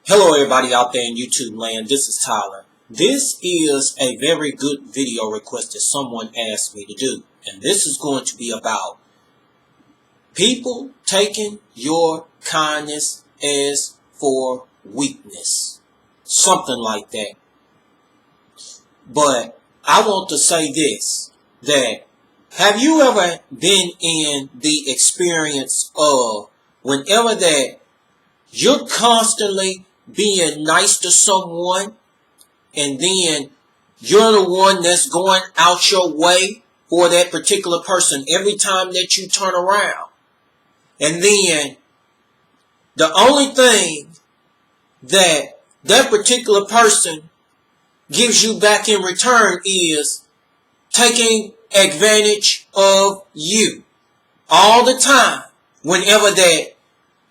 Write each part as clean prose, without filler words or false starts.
Hello everybody out there in YouTube land, this is Tyler. This is a very good video request that someone asked me to do. And this is going to be about people taking your kindness as for weakness. Something like that. But I want to say this, that have you ever been in the experience of whenever that you're constantly being nice to someone and then you're the one that's going out your way for that particular person every time that you turn around, and then the only thing that that particular person gives you back in return is taking advantage of you all the time whenever that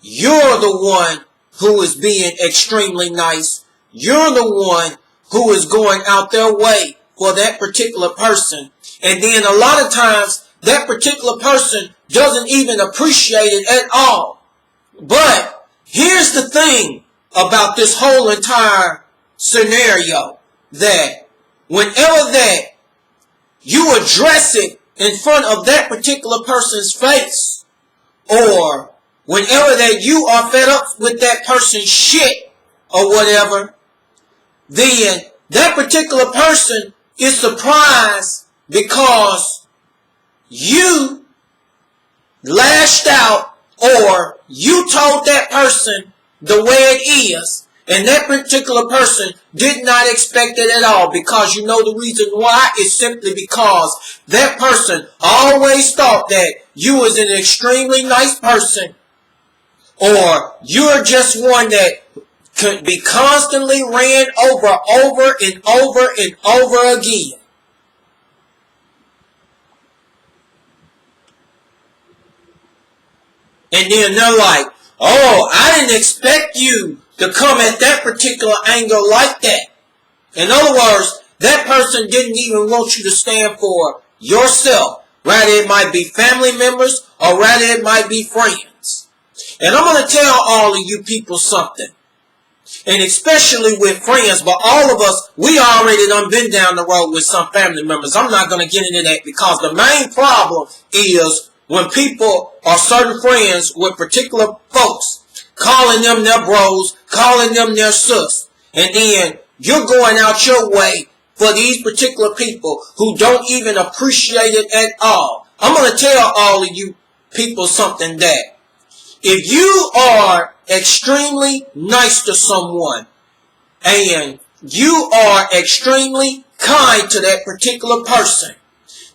you're the one who is being extremely nice. You're the one who is going out their way for that particular person. And then a lot of times that particular person doesn't even appreciate it at all. But here's the thing about this whole entire scenario, that whenever that you address it in front of that particular person's face, or whenever that you are fed up with that person's shit or whatever, then that particular person is surprised because you lashed out or you told that person the way it is, and that particular person did not expect it at all, because you know the reason why is simply because that person always thought that you was an extremely nice person, or you're just one that could be constantly ran over and over again. And then they're like, oh, I didn't expect you to come at that particular angle like that. In other words, that person didn't even want you to stand for yourself. Rather it might be family members, or rather it might be friends. And I'm going to tell all of you people something. And especially with friends, but all of us, we already done been down the road with some family members. I'm not going to get into that, because the main problem is when people are certain friends with particular folks, calling them their bros, calling them their sus, and then you're going out your way for these particular people who don't even appreciate it at all. I'm going to tell all of you people something, that if you are extremely nice to someone and you are extremely kind to that particular person,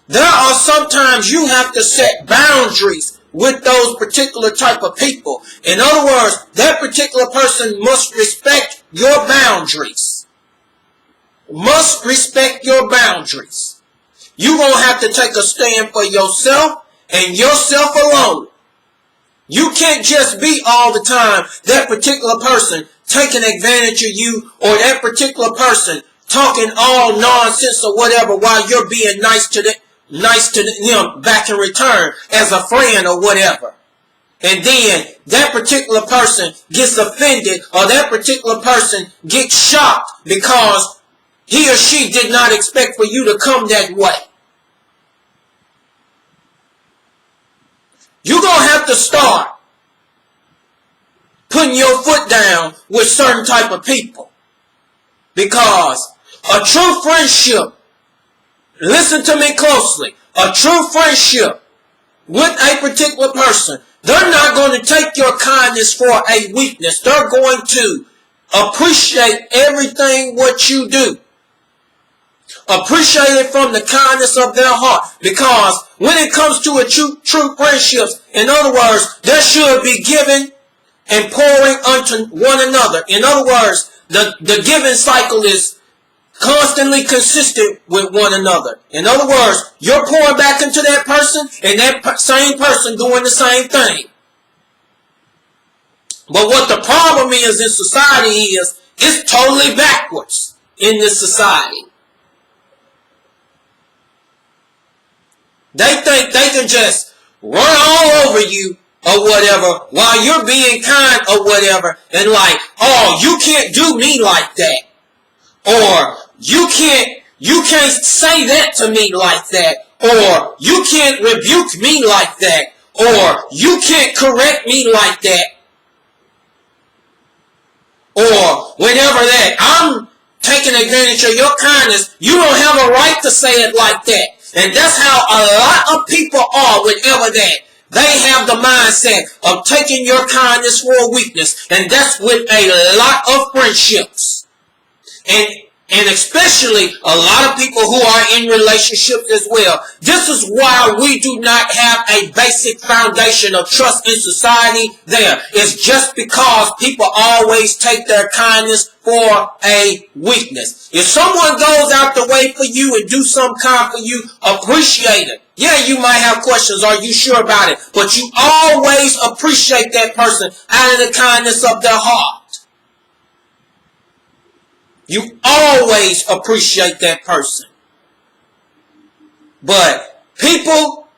there are sometimes you have to set boundaries with those particular type of people. In other words, that particular person must respect your boundaries. Must respect your boundaries. You're going to have to take a stand for yourself and yourself alone. You can't just be all the time that particular person taking advantage of you, or that particular person talking all nonsense or whatever while you're being nice to them back in return as a friend or whatever. And then that particular person gets offended, or that particular person gets shocked because he or she did not expect for you to come that way. You're going to have to start putting your foot down with certain type of people. Because a true friendship, listen to me closely, a true friendship with a particular person, they're not going to take your kindness for a weakness. They're going to appreciate everything what you do. Appreciate it from the kindness of their heart. Because when it comes to a true friendships, in other words, there should be giving and pouring unto one another. In other words, the giving cycle is constantly consistent with one another. In other words, you're pouring back into that person, and that same person doing the same thing. But what the problem is in society is, it's totally backwards in this society. They think they can just run all over you or whatever, while you're being kind or whatever, and like, oh, you can't do me like that, or you can't say that to me like that, or you can't rebuke me like that, or you can't correct me like that, or whenever that I'm taking advantage of your kindness, you don't have a right to say it like that. And that's how a lot of people are whenever that. They have the mindset of taking your kindness for a weakness. And that's with a lot of friendships. And especially a lot of people who are in relationships as well. This is why we do not have a basic foundation of trust in society there. It's just because people always take their kindness for a weakness. If someone goes out the way for you and do some kind for you, appreciate it. Yeah, you might have questions. Are you sure about it? But you always appreciate that person out of the kindness of their heart. You always appreciate that person. But people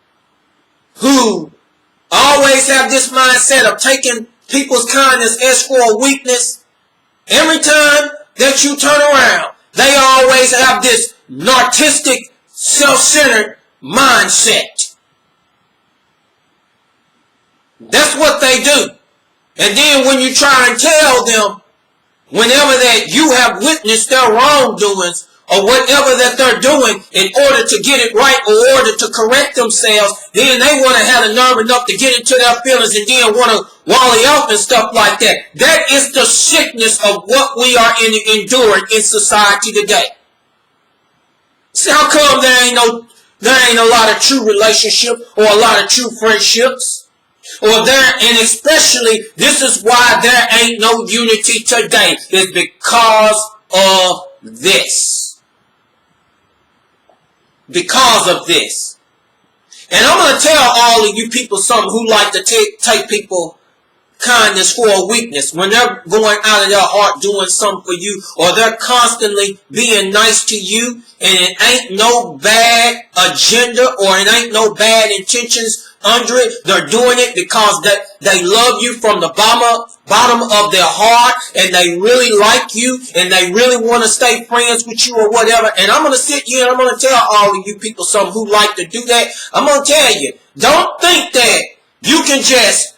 who always have this mindset of taking people's kindness as for a weakness, every time that you turn around, they always have this narcissistic, self-centered mindset. That's what they do. And then when you try and tell them, whenever that you have witnessed their wrongdoings or whatever that they're doing in order to get it right or in order to correct themselves, then they want to have the nerve enough to get into their feelings and then want to wally off and stuff like that. That is the sickness of what we are enduring in society today. See how come there ain't a lot of true relationship or a lot of true friendships? And especially, this is why there ain't no unity today. It's because of this. Because of this. And I'm going to tell all of you people something who like to take people kindness for a weakness. When they're going out of their heart doing something for you, or they're constantly being nice to you, and it ain't no bad agenda or it ain't no bad intentions under it. They're doing it because they love you from the bottom of their heart, and they really like you, and they really want to stay friends with you or whatever. And I'm going to sit here and I'm going to tell all of you people, some who like to do that, I'm going to tell you, don't think that you can just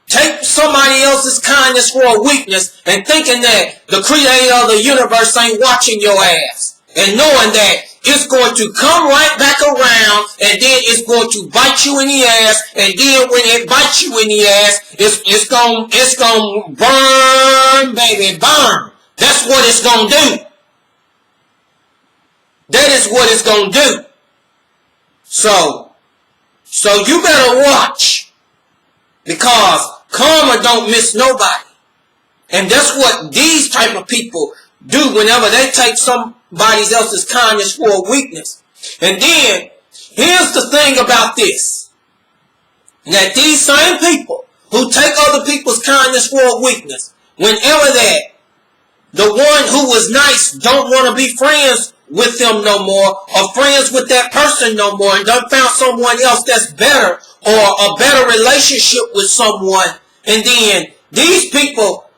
take somebody else's kindness for a weakness and thinking that the creator of the universe ain't watching your ass, and knowing that it's going to come right back around, and then it's going to bite you in the ass, and then when it bites you in the ass, it's gonna burn, baby, burn. That's what it's gonna do. That is what it's gonna do. So you better watch, because karma don't miss nobody. And that's what these type of people do whenever they take somebody else's kindness for a weakness. And then, here's the thing about this. That these same people who take other people's kindness for a weakness, whenever that the one who was nice don't want to be friends with them no more, or friends with that person no more, and done found someone else that's better, or a better relationship with someone, and then these people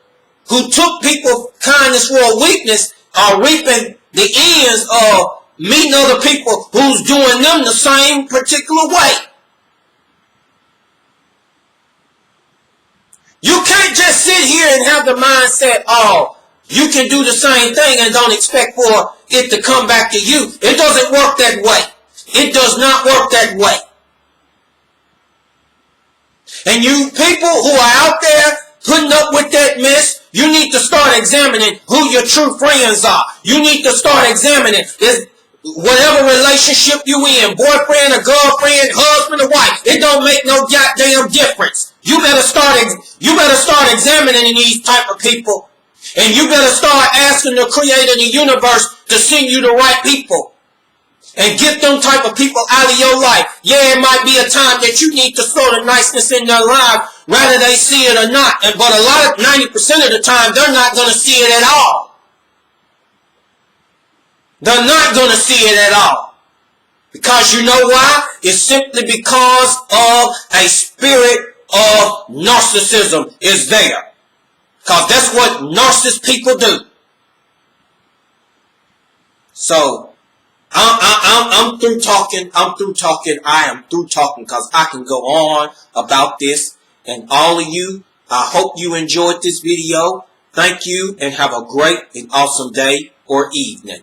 who took people's kindness for a weakness are reaping the ends of meeting other people who's doing them the same particular way. You can't just sit here and have the mindset, oh, you can do the same thing and don't expect for it to come back to you. It doesn't work that way. It does not work that way. And you people who are out there putting up with that mess, you need to start examining who your true friends are. You need to start examining whatever relationship you in, boyfriend or girlfriend, husband or wife. It don't make no goddamn difference. You better start examining these type of people. And you better start asking the creator of the universe to send you the right people. And get them type of people out of your life. Yeah, it might be a time that you need to sow the niceness in their life, whether they see it or not. But a lot of 90% of the time, they're not going to see it at all. They're not going to see it at all. Because you know why? It's simply because of a spirit of narcissism is there. Because that's what narcissist people do. So, I'm through talking. I'm through talking. I am through talking because I can go on about this. And all of you, I hope you enjoyed this video. Thank you and have a great and awesome day or evening.